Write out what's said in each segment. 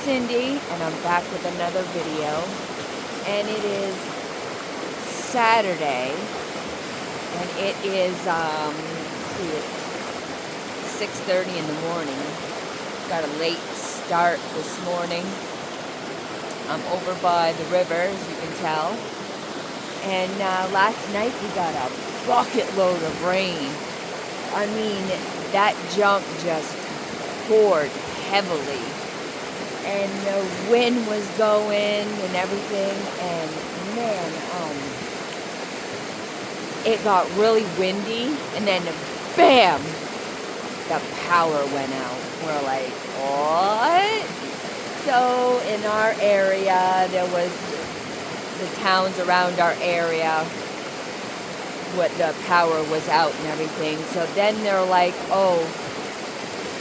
Cindy, and I'm back with another video. And it is Saturday, and it is, let's see, it's 6:30 in the morning. Got a late start this morning. I'm over by the river, as you can tell. And last night we got a bucket load of rain. I mean, that junk just poured heavily. And the wind was going and everything. And man, it got really windy. And then bam, the power went out. We're like, what? So in our area, there was the towns around our area, what the power was out and everything. So then they're like, oh,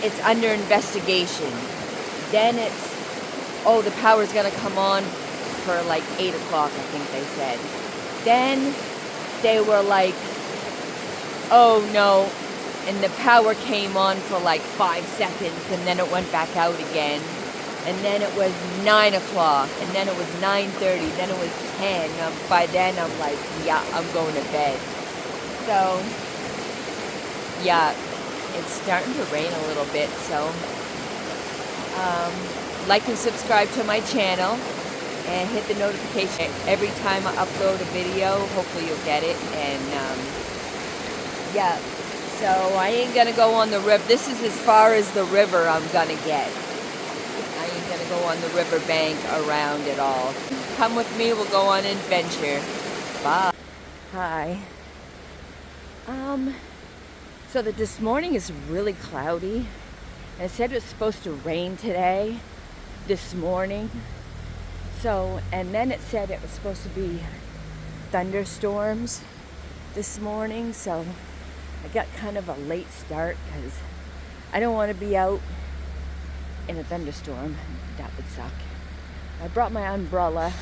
it's under investigation. Then it's, oh, the power's gonna come on for like 8 o'clock, I think they said. Then they were like, oh no, and the power came on for like 5 seconds, and then it went back out again. And then it was 9 o'clock, and then it was 9:30, then it was 10. By then I'm like, yeah, I'm going to bed. So, yeah, it's starting to rain a little bit, so like and subscribe to my channel and hit the notification every time I upload a video. Hopefully you'll get it. And yeah, so I ain't gonna go on the river. This is as far as the river I'm gonna get. I ain't gonna go on the river bank around it all. Come with me, we'll go on an adventure. Bye. Hi. So that this morning is really cloudy. And it said it was supposed to rain today, this morning. So, and then it said it was supposed to be thunderstorms this morning. So I got kind of a late start because I don't want to be out in a thunderstorm. That would suck. I brought my umbrella.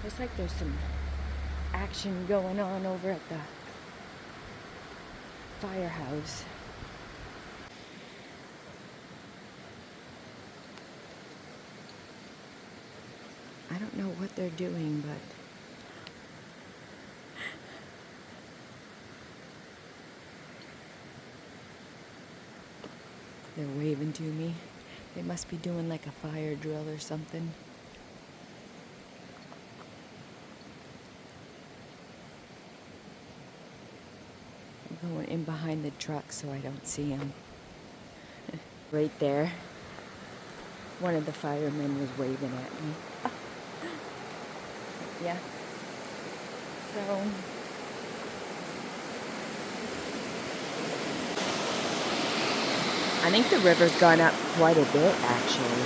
Looks like there's some action going on over at the firehouse. I don't know what they're doing, but they're waving to me. They must be doing like a fire drill or something. I'm going in behind the truck so I don't see them. Right there, one of the firemen was waving at me. Yeah. So I think the river's gone up quite a bit, actually.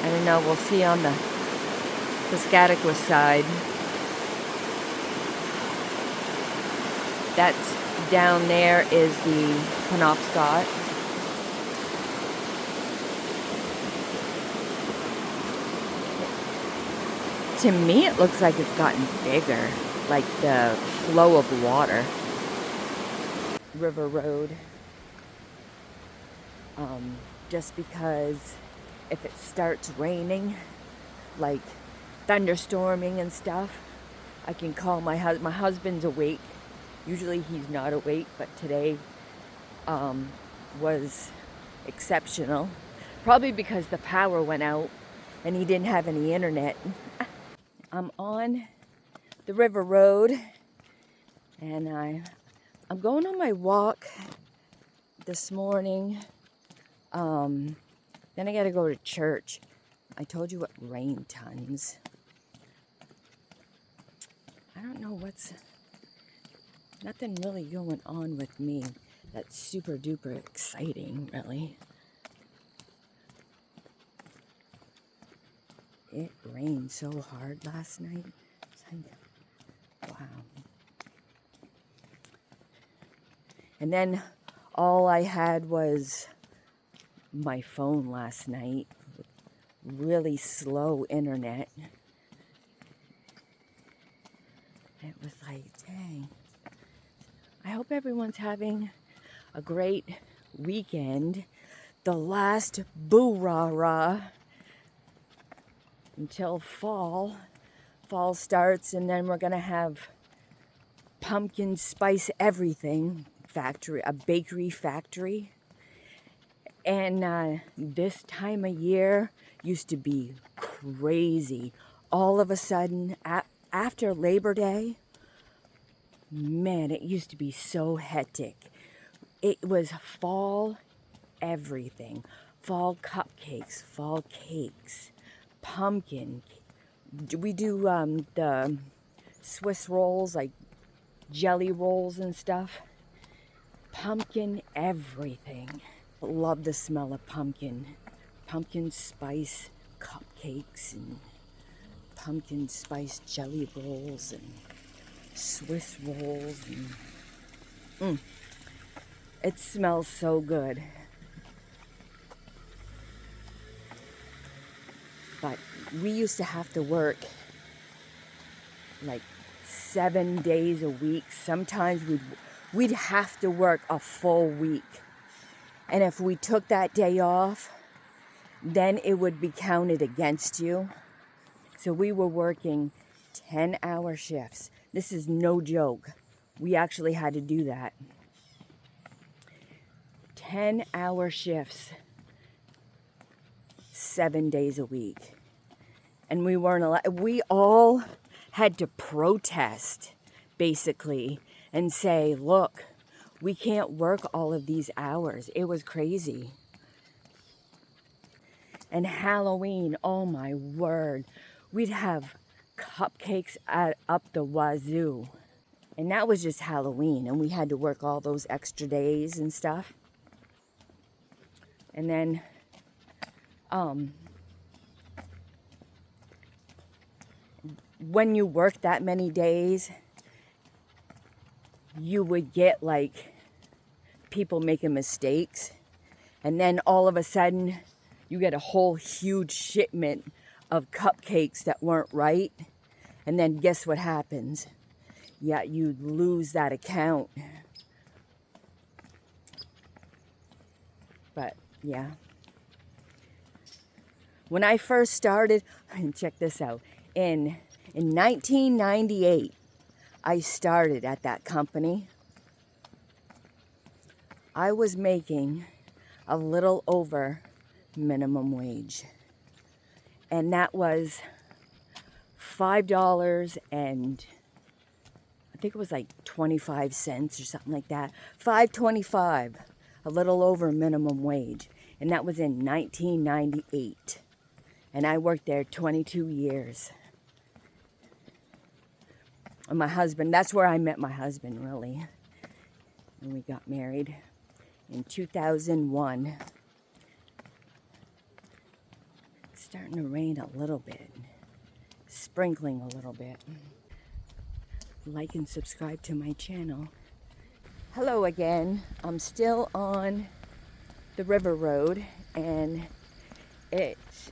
I don't know, we'll see on the Piscataqua side. That's down there is the Penobscot. To me, it looks like it's gotten bigger, like the flow of water. River Road. Just because if it starts raining, like thunderstorming and stuff, I can call my husband. My husband's awake. Usually he's not awake, but today was exceptional. Probably because the power went out and he didn't have any internet. I'm on the River Road, and I'm going on my walk this morning. Then I gotta go to church. I told you what rain tons. I don't know nothing really going on with me that's super duper exciting, really. It rained so hard last night. Wow. And then all I had was my phone last night with really slow internet. It was like, dang. I hope everyone's having a great weekend. The last boo-rah-rah until fall. Fall starts, and then we're gonna have pumpkin spice everything factory, a bakery factory. And this time of year used to be crazy. All of a sudden, after Labor Day, man, it used to be so hectic. It was fall everything. Fall cupcakes, fall cakes, pumpkin. We do the Swiss rolls, like jelly rolls and stuff. Pumpkin everything. Love the smell of pumpkin. Pumpkin spice cupcakes and pumpkin spice jelly rolls and Swiss rolls. And, it smells so good. But we used to have to work like 7 days a week. Sometimes we'd have to work a full week. And if we took that day off, then it would be counted against you. So we were working 10-hour shifts. This is no joke. We actually had to do that. 10-hour shifts, 7 days a week. And we weren't allowed, we all had to protest, basically, and say, look, we can't work all of these hours. It was crazy. And Halloween, oh my word, we'd have cupcakes up the wazoo. And that was just Halloween, and we had to work all those extra days and stuff. And then, when you work that many days, you would get like people making mistakes, and then all of a sudden you get a whole huge shipment of cupcakes that weren't right, and then guess what happens? Yeah, you lose that account. But yeah, when I first started, check this out, in 1998 I started at that company. I was making a little over minimum wage. And that was $5 and I think it was like 25 cents or something like that. $5.25, a little over minimum wage. And that was in 1998. And I worked there 22 years. And my husband, that's where I met my husband, really. And we got married in 2001. It's starting to rain a little bit. Sprinkling a little bit. Like and subscribe to my channel. Hello again. I'm still on the river road, and it's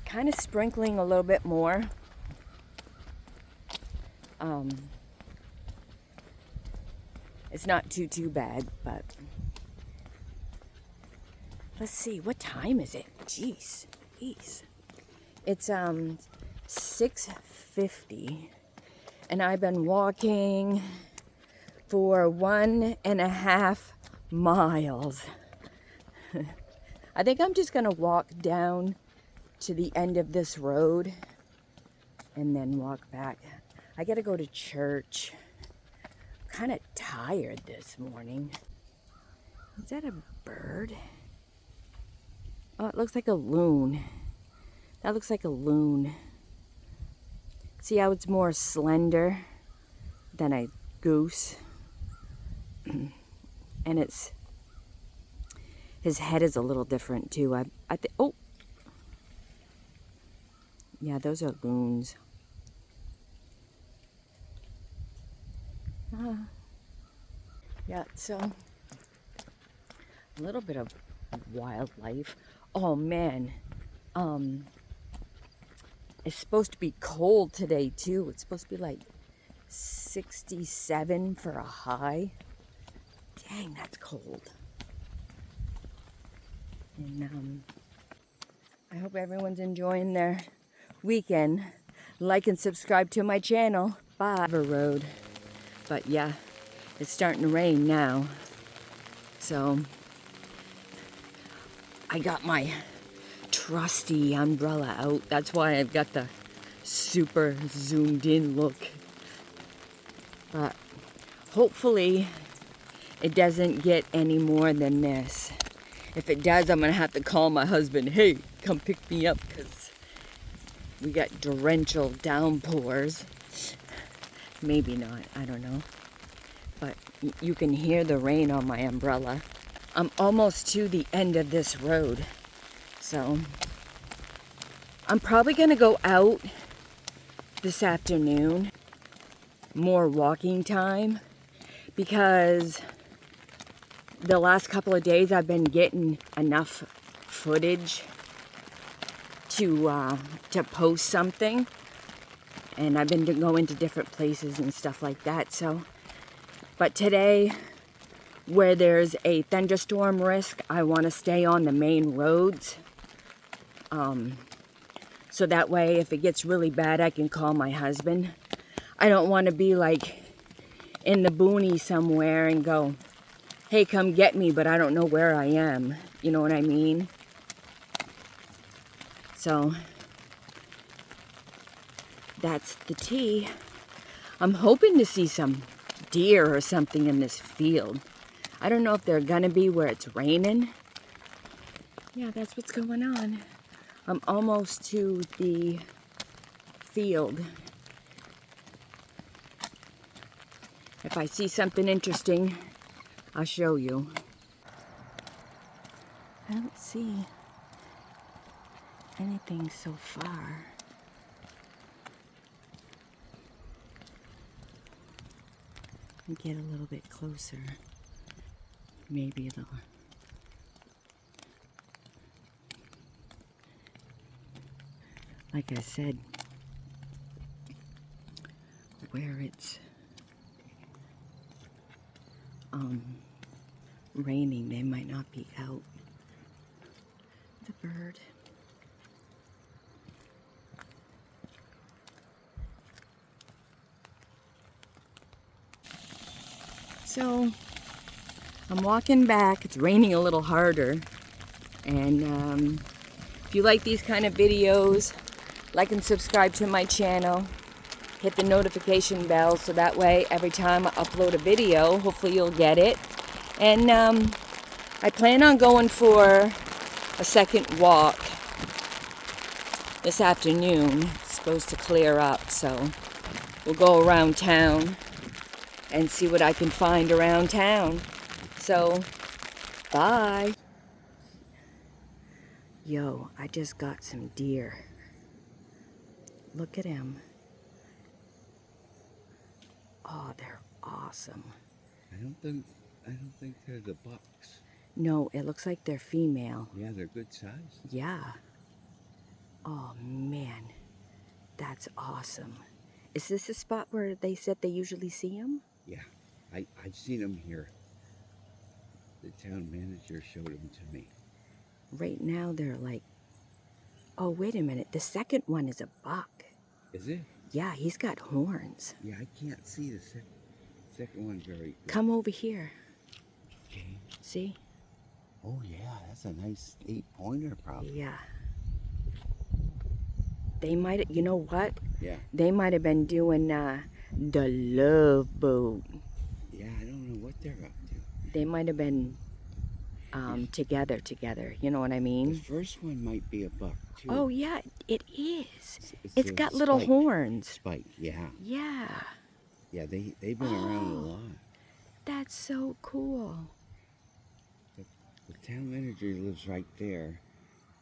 kind of sprinkling a little bit more. It's not too bad, but let's see, what time is it? Jeez. It's 6:50, and I've been walking for 1.5 miles. I think I'm just gonna walk down to the end of this road and then walk back. I gotta go to church. I'm kind of tired this morning. Is that a bird? Oh, it looks like a loon. That looks like a loon. See how it's more slender than a goose? And his head is a little different too. Oh, yeah, those are loons. Yeah, so a little bit of wildlife. Oh man, it's supposed to be cold today too. It's supposed to be like 67 for a high. Dang, that's cold. And I hope everyone's enjoying their weekend. Like and subscribe to my channel. Bye. Road. But yeah, it's starting to rain now. So I got my trusty umbrella out. That's why I've got the super zoomed in look. But hopefully it doesn't get any more than this. If it does, I'm gonna have to call my husband. Hey, come pick me up, because we got torrential downpours. Maybe not, I don't know. But you can hear the rain on my umbrella. I'm almost to the end of this road. So I'm probably gonna go out this afternoon. More walking time, because the last couple of days I've been getting enough footage to post something, and I've been going to different places and stuff like that. So, but today, where there's a thunderstorm risk, I want to stay on the main roads, so that way if it gets really bad I can call my husband. I don't want to be like in the boonies somewhere and go, hey, come get me, but I don't know where I am. You know what I mean? So that's the tea. I'm hoping to see some deer or something in this field. I don't know if they're gonna be where it's raining. Yeah, that's what's going on. I'm almost to the field. If I see something interesting, I'll show you. I don't see anything so far. Let me get a little bit closer. Maybe they'll... Like I said, where it's raining, they might not be out. The bird. So I'm walking back. It's raining a little harder, and if you like these kind of videos, like and subscribe to my channel. Hit the notification bell so that way every time I upload a video, hopefully you'll get it. And I plan on going for a second walk this afternoon. It's supposed to clear up, so we'll go around town and see what I can find around town. So, bye. Yo, I just got some deer. Look at him. Oh, they're awesome. I don't think they're the bucks. No, it looks like they're female. Yeah, they're good size. Yeah. Oh, man. That's awesome. Is this a spot where they said they usually see them? Yeah, I've seen them here. The town manager showed them to me. Right now they're like... Oh, wait a minute. The second one is a buck. Is it? Yeah, he's got horns. Yeah, I can't see the second one very good. Come over here. Okay. See? Oh, yeah, that's a nice 8-pointer probably. Yeah. They might... You know what? Yeah. They might have been doing the love boat. Yeah, I don't know what they're up to. They might have been together. You know what I mean? The first one might be a buck, too. Oh, yeah, it is. It's It's got little spike. horns. Spike, yeah. Yeah. Yeah, they've been around a lot. That's so cool. The town manager lives right there.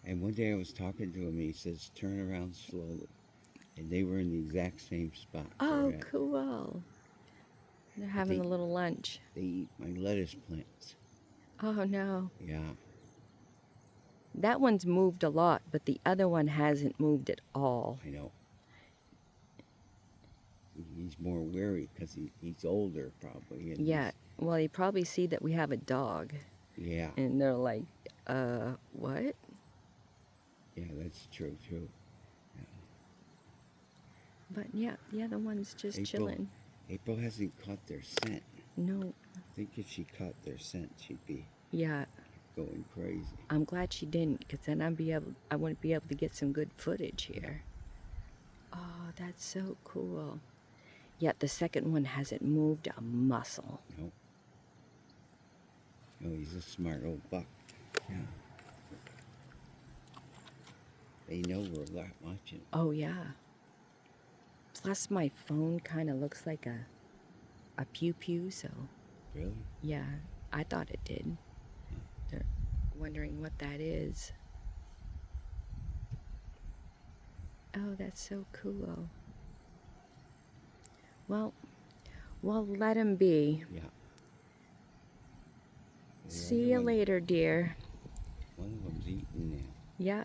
And one day I was talking to him, he says, turn around slowly. And they were in the exact same spot. Oh, cool. They're having a little lunch. They eat my lettuce plants. Oh, no. Yeah. That one's moved a lot, but the other one hasn't moved at all. I know. he's more wary because he's older probably. And Yeah. Well, you probably see that we have a dog. Yeah. And they're like, what? Yeah, that's true too. Yeah. But yeah, the other one's just chilling. April hasn't caught their scent. No. I think if she caught their scent, she'd be going crazy. I'm glad she didn't, because then I wouldn't be able to get some good footage here. Oh, that's so cool. Yet the second one hasn't moved a muscle. Nope. Oh, he's a smart old buck. Yeah. They know we're watching. Oh, yeah. Plus, my phone kind of looks like a pew-pew, so... Really? Yeah, I thought it did. They're wondering what that is. Oh, that's so cool. Well, we'll let him be. Yeah. See you later, dear. One of them's eating now. Yeah.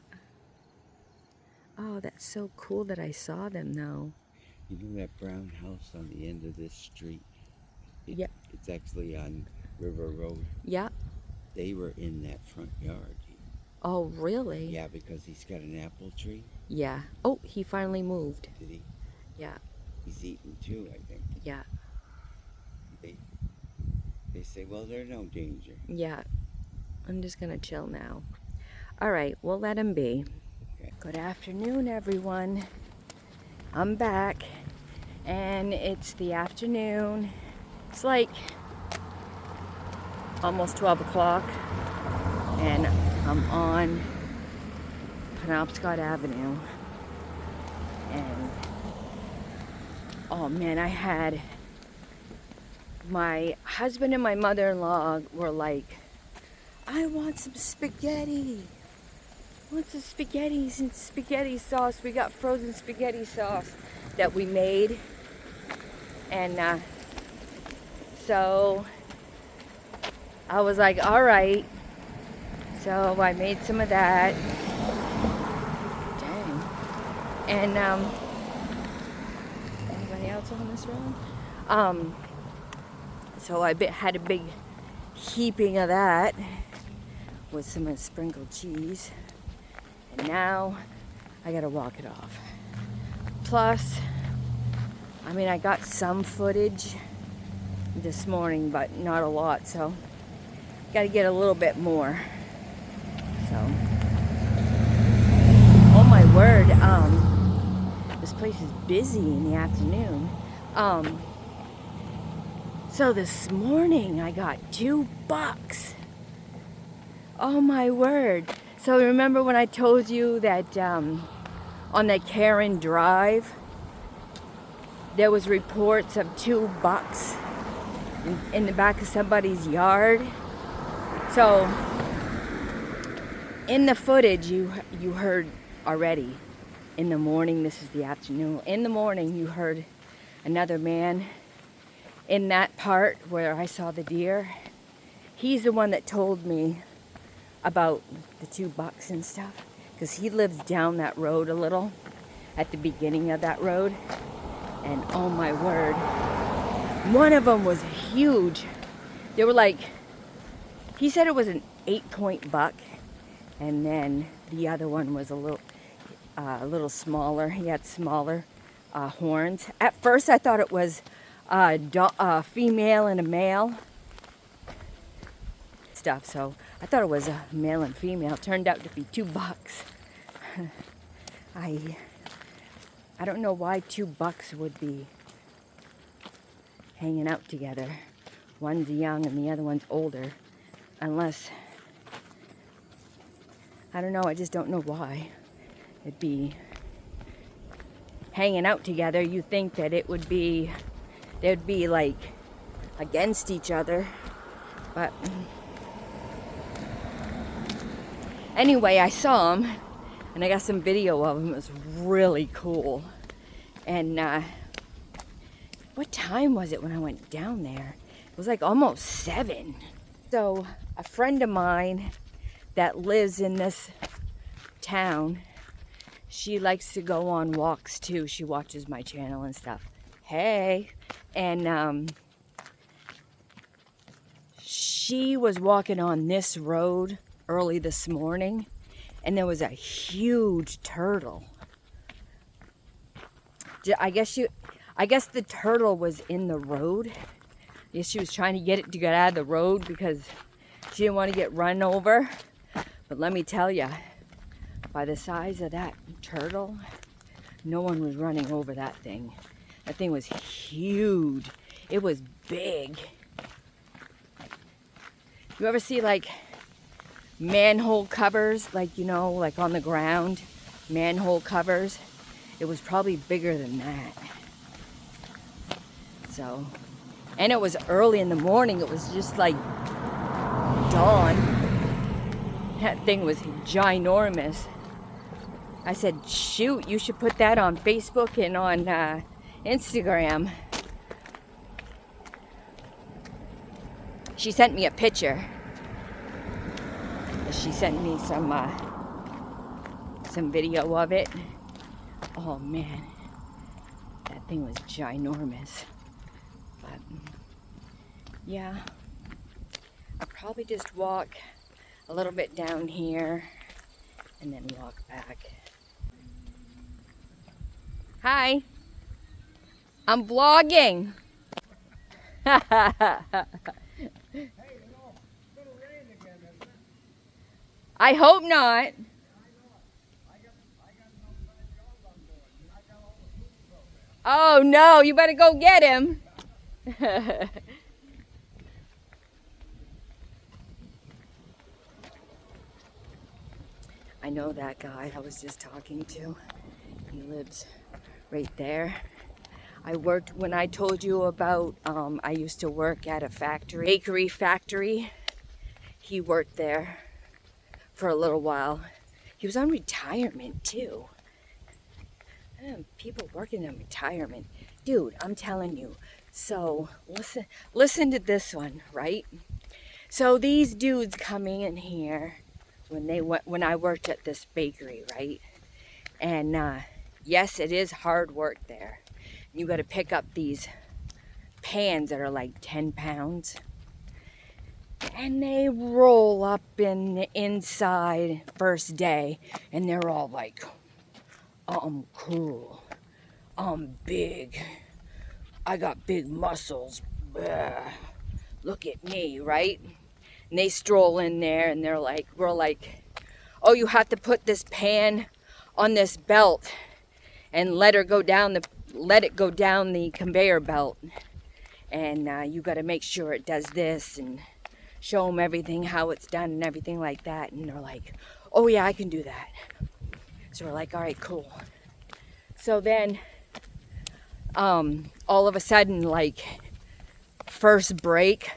Oh, that's so cool that I saw them, though. You know that brown house on the end of this street? Yeah. It's actually on River Road. Yeah. They were in that front yard. Oh, really? Yeah, because he's got an apple tree. Yeah. Oh, he finally moved. Did he? Yeah. He's eating too, I think. Yeah. They say, well, there's no danger. Yeah. I'm just going to chill now. All right, we'll let him be. Okay. Good afternoon, everyone. I'm back, and it's the afternoon. It's like almost 12 o'clock, and I'm on Penobscot Avenue. And, oh man, my husband and my mother-in-law were like, I want some spaghetti. I want some spaghettis and spaghetti sauce. We got frozen spaghetti sauce that we made. And so I was like, all right. So I made some of that. Dang. And anybody else on this road? So I had a big heaping of that with some sprinkled cheese. And now I gotta walk it off. Plus, I mean, I got some footage this morning, but not a lot, so gotta get a little bit more. So, oh my word, this place is busy in the afternoon. So this morning I got $2. Oh my word. So remember when I told you that on the Karen Drive, there was reports of $2 in the back of somebody's yard? So in the footage you heard already in the morning, this is the afternoon, in the morning you heard another man in that part where I saw the deer. He's the one that told me about the $2 and stuff, because he lives down that road a little, at the beginning of that road. And oh my word, one of them was huge. They were like, he said it was an 8-point buck, and then the other one was a little smaller. He had smaller horns. At first I thought it was a female and a male stuff, so I thought it was a male and female. It turned out to be $2. I don't know why $2 would be hanging out together. One's young and the other one's older, unless, I don't know, I just don't know why it'd be hanging out together. You think that it would be, they'd be like against each other, but anyway, I saw him, and I got some video of him. It was really cool. And what time was it when I went down there? It was like almost 7. So a friend of mine that lives in this town, she likes to go on walks too. She watches my channel and stuff. Hey. And she was walking on this road early this morning, and there was a huge turtle. I guess the turtle was in the road. I guess she was trying to get it to get out of the road because she didn't want to get run over. But let me tell you, by the size of that turtle, no one was running over that thing. That thing was huge. It was big. You ever see like manhole covers, like, you know, like on the ground, manhole covers? It was probably bigger than that. So, and it was early in the morning. It was just like dawn. That thing was ginormous. I said, shoot, you should put that on Facebook and on Instagram. She sent me a picture. She sent me some video of it. Oh man, that thing was ginormous. But yeah, I'll probably just walk a little bit down here and then walk back. Hi, I'm vlogging. I hope not. Oh no, you better go get him. I know that guy I was just talking to. He lives right there. I worked, when I told you about, I used to work at a factory, bakery factory. He worked there for a little while. He was on retirement too. People working in retirement. Dude, I'm telling you. So listen to this one, right? So these dudes coming in here when I worked at this bakery, right? And yes, it is hard work there. You got to pick up these pans that are like 10 pounds. And they roll up in the inside first day, and they're all like, I'm cool, I'm big, I got big muscles, Bleh. Look at me, right? And they stroll in there and we're like, oh, you have to put this pan on this belt and let it go down the conveyor belt, and you got to make sure it does this, and show them everything, how it's done and everything like that. And they're like, oh yeah, I can do that. So we're like, all right, cool. So then all of a sudden, like, first break,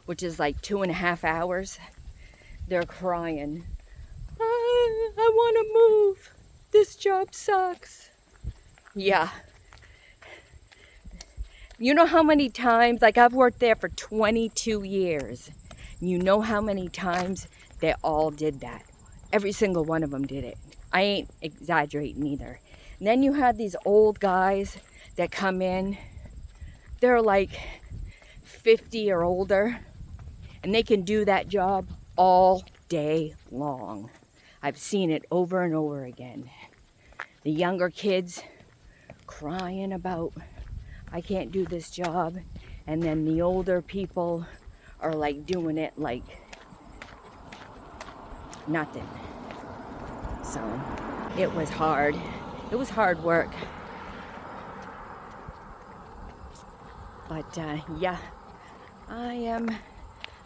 which is like 2.5 hours, they're crying, I want to move, this job sucks. Yeah. You know how many times, like, I've worked there for 22 years. You know how many times they all did that. Every single one of them did it. I ain't exaggerating either. And then you have these old guys that come in. They're like 50 or older, and they can do that job all day long. I've seen it over and over again. The younger kids crying about, I can't do this job. And then the older people are like doing it like nothing. So it was hard. It was hard work. But yeah, I am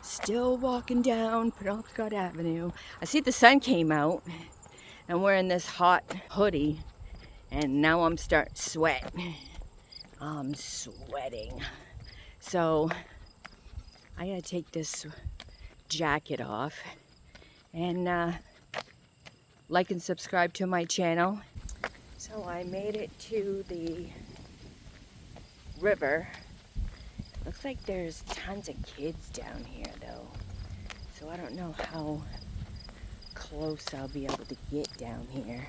still walking down Penobscot Avenue. I see the sun came out. I'm wearing this hot hoodie, and now I'm starting to sweat. I'm sweating. So I gotta take this jacket off, and like and subscribe to my channel. So I made it to the river. Looks like there's tons of kids down here though. So I don't know how close I'll be able to get down here.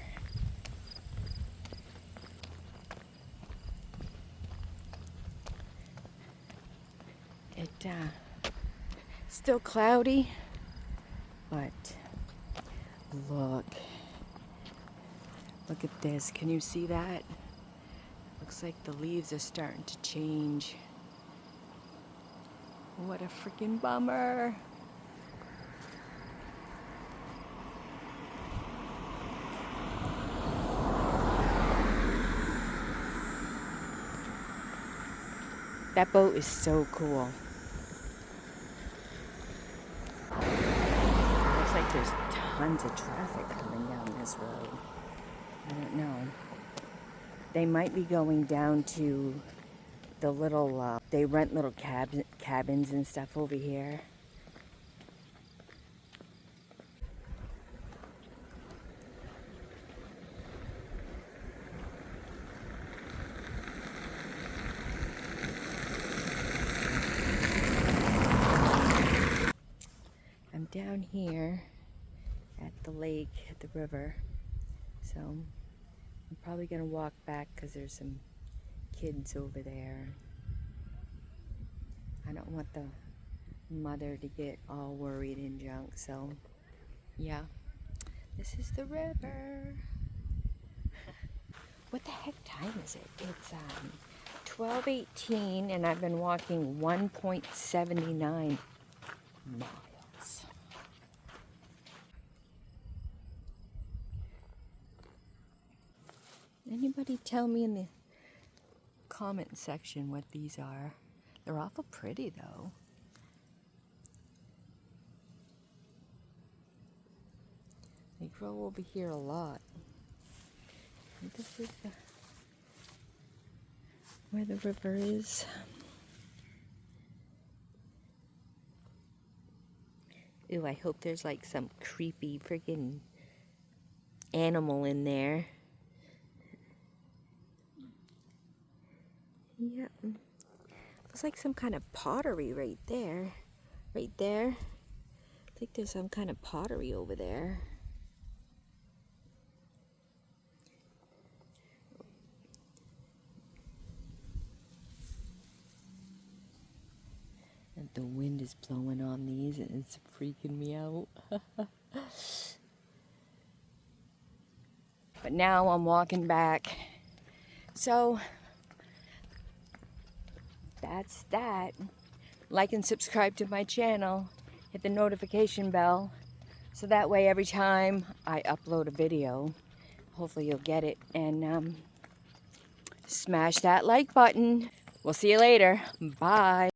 still cloudy, but look at this. Can you see that? Looks like the leaves are starting to change. What a freaking bummer. That boat is so cool. Looks like there's tons of traffic coming down this road. I don't know. They might be going down to the little, they rent little cabins and stuff over here. I'm down here at the lake, at the river, so I'm probably gonna walk back because there's some kids over there. I don't want the mother to get all worried and junk, so yeah, this is the river. What the heck time is it? It's 12:18 and I've been walking 1.79 miles. Anybody tell me in the comment section what these are? They're awful pretty though. They grow over here a lot. And this is where the river is. Ew, I hope there's like some creepy freaking animal in there. Yep. Looks like some kind of pottery right there. Right there. I think there's some kind of pottery over there. And the wind is blowing on these and it's freaking me out. But now I'm walking back. So that's that. Like and subscribe to my channel. Hit the notification bell. So that way every time I upload a video, hopefully you'll get it. And smash that like button. We'll see you later. Bye.